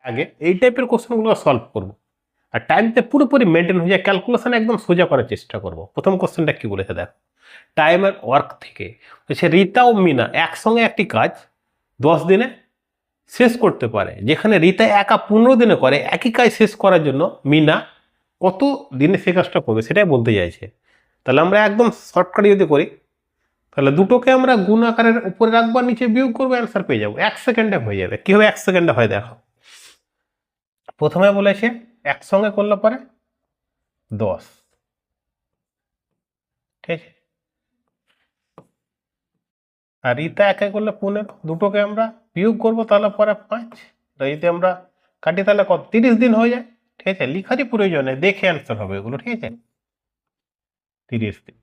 আগে এই টাইপের কোশ্চেনগুলো সলভ করব, আর টাইমতে পুরোপুরি মেনটেন হয়ে যায়, ক্যালকুলেশন একদম সোজা করার চেষ্টা করব। প্রথম কোশ্চেনটা কি বলেছে দেখো, টাইম আর ওয়ার্ক থেকে বলছে রীতা ও মিনা একসঙ্গে একটি কাজ 10 দিনে শেষ করতে পারে, যেখানে রীতা একা 15 দিনে করে, একই কাজ শেষ করার জন্য মিনা কত দিনে সে কাজটা করবে সেটাই বলতে চাইছে। তাহলে আমরা একদম শর্টকাটে যদি করি, তাহলে দুটোকে আমরা গুণ আকারের উপরে রাখবো, নিচে বিয়োগ করবো, অ্যান্সার পেয়ে যাবো, 1 সেকেন্ডে হয়ে যাবে। কি হবে 1 সেকেন্ডে হয় দেখো, প্রথমে বলেছে একসঙ্গে করলে পরে 10, ঠিক আছে, আর রীতা একা করলে 15, দুটোকে আমরা বিয়োগ করবো তাহলে পরে 5, যদি আমরা কাটি তাহলে কত 30 দিন হয়ে যায়, ঠিক আছে। লিখারই প্রয়োজন নেই, দেখে অ্যান্সার হবে এগুলো, ঠিক আছে, 30 দিন।